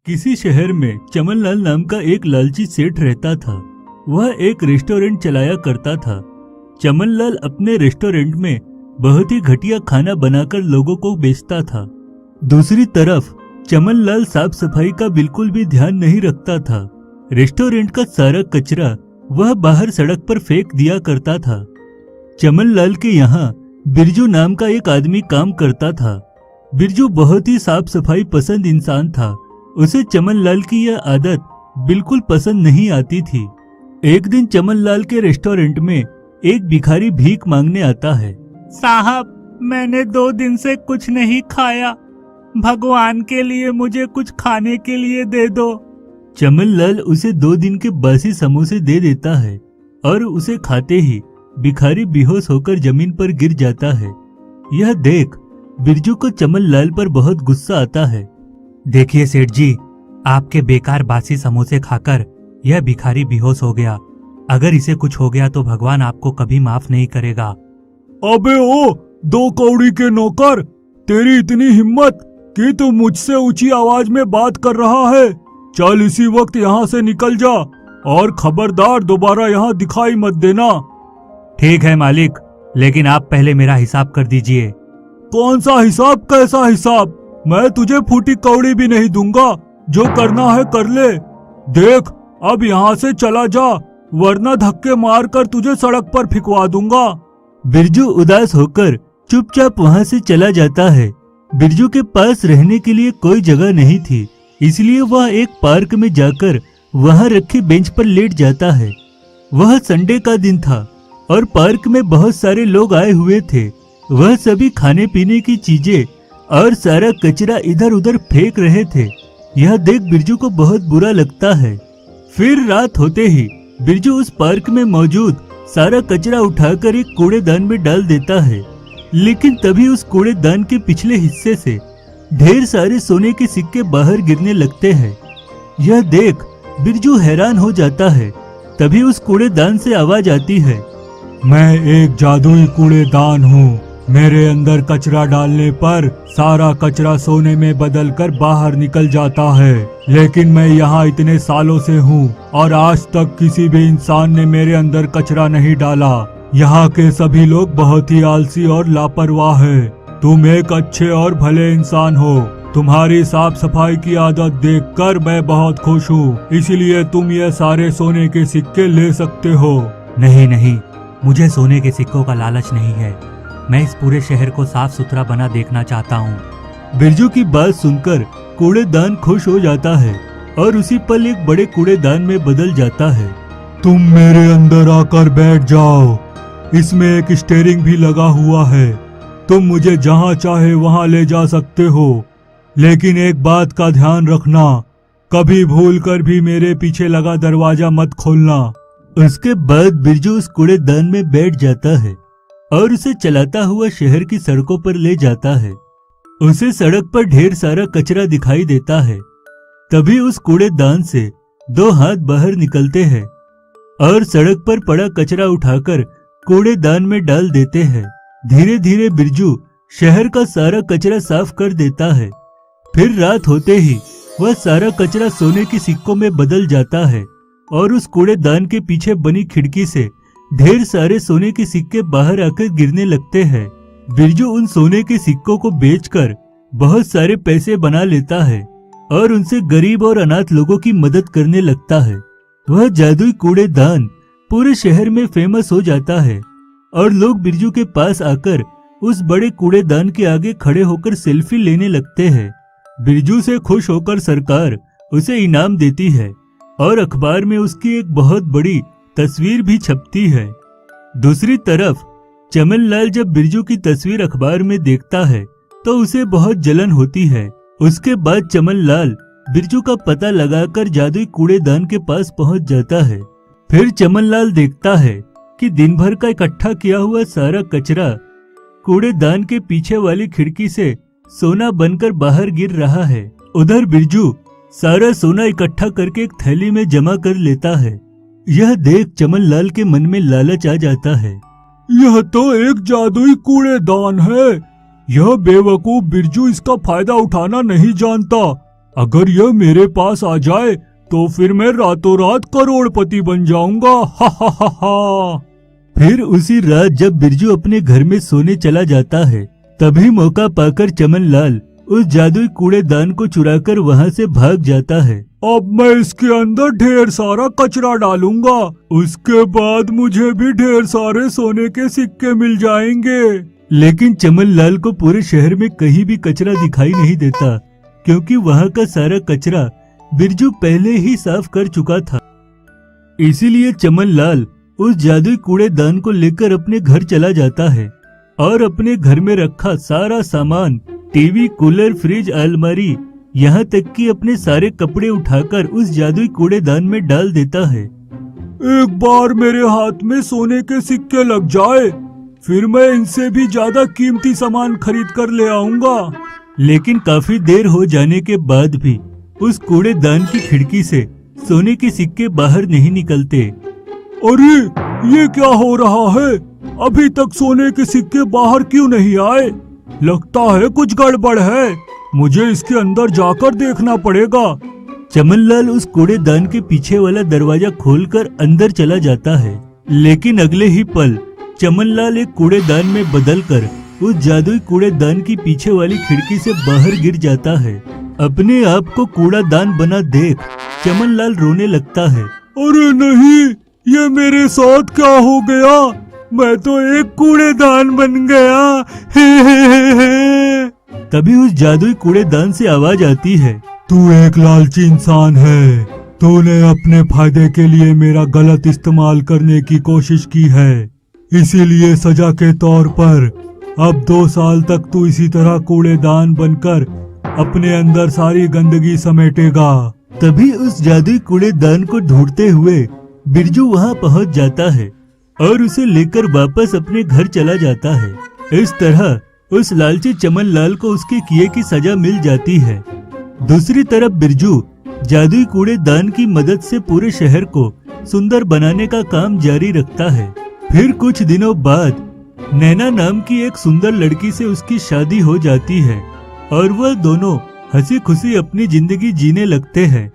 किसी शहर में चमनलाल नाम का एक लालची सेठ रहता था। वह एक रेस्टोरेंट चलाया करता था। चमनलाल अपने रेस्टोरेंट में बहुत ही घटिया खाना बनाकर लोगों को बेचता था। दूसरी तरफ चमनलाल साफ सफाई का बिल्कुल भी ध्यान नहीं रखता था। रेस्टोरेंट का सारा कचरा वह बाहर सड़क पर फेंक दिया करता था। चमनलाल के यहाँ बिरजू नाम का एक आदमी काम करता था। बिरजू बहुत ही साफ सफाई पसंद इंसान था। उसे चमनलाल की यह आदत बिल्कुल पसंद नहीं आती थी। एक दिन चमनलाल के रेस्टोरेंट में एक भिखारी भीख मांगने आता है। साहब, मैंने 2 दिन से कुछ नहीं खाया। भगवान के लिए मुझे कुछ खाने के लिए दे दो। चमनलाल उसे 2 दिन के बासी समोसे दे देता है और उसे खाते ही भिखारी बेहोश होकर जमीन पर गिर जाता है। यह देख बिरजू को चमनलाल पर बहुत गुस्सा आता है। देखिए सेठ जी, आपके बेकार बासी समोसे खाकर यह भिखारी बेहोश हो गया। अगर इसे कुछ हो गया तो भगवान आपको कभी माफ नहीं करेगा। अबे ओ 2 कौड़ी के नौकर, तेरी इतनी हिम्मत कि तू मुझसे ऊंची आवाज में बात कर रहा है। चल इसी वक्त यहाँ से निकल जा और खबरदार दोबारा यहाँ दिखाई मत देना। ठीक है मालिक, लेकिन आप पहले मेरा हिसाब कर दीजिए। कौन सा हिसाब, कैसा हिसाब? मैं तुझे फूटी कौड़ी भी नहीं दूंगा। जो करना है कर ले। देख अब यहाँ से चला जा, वरना धक्के मारकर तुझे सड़क पर फिकवा दूंगा। बिरजू उदास होकर चुपचाप वहाँ से चला जाता है। बिरजू के पास रहने के लिए कोई जगह नहीं थी, इसलिए वह एक पार्क में जाकर वहाँ रखी बेंच पर लेट जाता है। वह संडे का दिन था और पार्क में बहुत सारे लोग आए हुए थे। वह सभी खाने पीने की चीजें और सारा कचरा इधर उधर फेंक रहे थे। यह देख बिरजू को बहुत बुरा लगता है। फिर रात होते ही बिरजू उस पार्क में मौजूद सारा कचरा उठाकर एक कूड़ेदान में डाल देता है। लेकिन तभी उस कूड़ेदान के पिछले हिस्से से ढेर सारे सोने के सिक्के बाहर गिरने लगते हैं। यह देख बिरजू हैरान हो जाता है। तभी उस कूड़ेदान से आवाज आती है, मैं एक जादुई कूड़ेदान हूँ। मेरे अंदर कचरा डालने पर सारा कचरा सोने में बदलकर बाहर निकल जाता है। लेकिन मैं यहाँ इतने सालों से हूँ और आज तक किसी भी इंसान ने मेरे अंदर कचरा नहीं डाला। यहाँ के सभी लोग बहुत ही आलसी और लापरवाह हैं। तुम एक अच्छे और भले इंसान हो। तुम्हारी साफ सफाई की आदत देखकर मैं बहुत खुश हूँ, इसलिए तुम ये सारे सोने के सिक्के ले सकते हो। नहीं नहीं, मुझे सोने के सिक्कों का लालच नहीं है। मैं इस पूरे शहर को साफ सुथरा बना देखना चाहता हूँ। बिरजू की बात सुनकर कूड़ेदान खुश हो जाता है और उसी पल एक बड़े कूड़ेदान में बदल जाता है। तुम मेरे अंदर आकर बैठ जाओ। इसमें एक स्टीयरिंग भी लगा हुआ है। तुम मुझे जहाँ चाहे वहाँ ले जा सकते हो। लेकिन एक बात का ध्यान रखना, कभी भूल कर भी मेरे पीछे लगा दरवाजा मत खोलना। उसके बाद बिरजू उस कूड़ेदान में बैठ जाता है और उसे चलाता हुआ शहर की सड़कों पर ले जाता है। उसे सड़क पर ढेर सारा कचरा दिखाई देता है। तभी उस कूड़ेदान से 2 हाथ बाहर निकलते हैं और सड़क पर पड़ा कचरा उठाकर कूड़ेदान में डाल देते हैं। धीरे धीरे बिरजू शहर का सारा कचरा साफ कर देता है। फिर रात होते ही वह सारा कचरा सोने के सिक्कों में बदल जाता है और उस कूड़ेदान के पीछे बनी खिड़की से ढेर सारे सोने के सिक्के बाहर आकर गिरने लगते हैं। बिरजू उन सोने के सिक्कों को बेचकर बहुत सारे पैसे बना लेता है और उनसे गरीब और अनाथ लोगों की मदद करने लगता है। वह जादुई कूड़ेदान पूरे शहर में फेमस हो जाता है और लोग बिरजू के पास आकर उस बड़े कूड़ेदान के आगे खड़े होकर सेल्फी लेने लगते हैं। बिरजू से खुश होकर सरकार उसे इनाम देती है और अखबार में उसकी एक बहुत बड़ी तस्वीर भी छपती है। दूसरी तरफ चमनलाल जब बिरजू की तस्वीर अखबार में देखता है तो उसे बहुत जलन होती है। उसके बाद चमनलाल बिरजू का पता लगाकर जादुई कूड़ेदान के पास पहुंच जाता है। फिर चमनलाल देखता है कि दिन भर का इकट्ठा किया हुआ सारा कचरा कूड़ेदान के पीछे वाली खिड़की से सोना बनकर बाहर गिर रहा है। उधर बिरजू सारा सोना इकट्ठा करके एक थैली में जमा कर लेता है। यह देख चमनलाल के मन में लालच आ जाता है। यह तो एक जादुई कूड़ेदान है। यह बेवकूफ बिरजू इसका फायदा उठाना नहीं जानता। अगर यह मेरे पास आ जाए तो फिर मैं रातों रात करोड़पति बन जाऊंगा। हा हा हा हा। फिर उसी रात जब बिरजू अपने घर में सोने चला जाता है, तभी मौका पाकर चमनलाल उस जादुई कूड़ेदान को चुराकर वहां से भाग जाता है। अब मैं इसके अंदर ढेर सारा कचरा डालूंगा, उसके बाद मुझे भी ढेर सारे सोने के सिक्के मिल जाएंगे। लेकिन चमनलाल को पूरे शहर में कहीं भी कचरा दिखाई नहीं देता, क्योंकि वहां का सारा कचरा बिरजू पहले ही साफ कर चुका था। इसीलिए चमनलाल उस जादुई कूड़ेदान को लेकर अपने घर चला जाता है और अपने घर में रखा सारा सामान, टीवी, कूलर, फ्रिज, अलमारी, यहाँ तक कि अपने सारे कपड़े उठाकर उस जादुई कूड़ेदान में डाल देता है। एक बार मेरे हाथ में सोने के सिक्के लग जाए, फिर मैं इनसे भी ज्यादा कीमती सामान खरीद कर ले आऊंगा। लेकिन काफी देर हो जाने के बाद भी उस कूड़ेदान की खिड़की से सोने के सिक्के बाहर नहीं निकलते। अरे ये क्या हो रहा है? अभी तक सोने के सिक्के बाहर क्यों नहीं आए? लगता है कुछ गड़बड़ है, मुझे इसके अंदर जाकर देखना पड़ेगा। चमनलाल उस कूड़ेदान के पीछे वाला दरवाजा खोलकर अंदर चला जाता है, लेकिन अगले ही पल चमनलाल एक कूड़ेदान में बदलकर उस जादुई कूड़ेदान की पीछे वाली खिड़की से बाहर गिर जाता है। अपने आप को कूड़ादान बना देख चमनलाल रोने लगता है। अरे नहीं, ये मेरे साथ क्या हो गया? मैं तो एक कूड़ेदान बन गया। हे हे हे हे। तभी उस जादुई कूड़ेदान से आवाज आती है, तू एक लालची इंसान है, तूने अपने फायदे के लिए मेरा गलत इस्तेमाल करने की कोशिश की है, इसीलिए सजा के तौर पर अब 2 साल तक तू इसी तरह कूड़ेदान बनकर अपने अंदर सारी गंदगी समेटेगा। तभी उस जादुई कूड़ेदान को ढूंढते हुए बिरजू वहां पहुंच जाता है और उसे लेकर वापस अपने घर चला जाता है। इस तरह उस लालची चमनलाल को उसके किए की सजा मिल जाती है। दूसरी तरफ बिरजू जादुई कूड़ेदान की मदद से पूरे शहर को सुंदर बनाने का काम जारी रखता है। फिर कुछ दिनों बाद नैना नाम की एक सुंदर लड़की से उसकी शादी हो जाती है और वह दोनों हंसी खुशी अपनी जिंदगी जीने लगते हैं।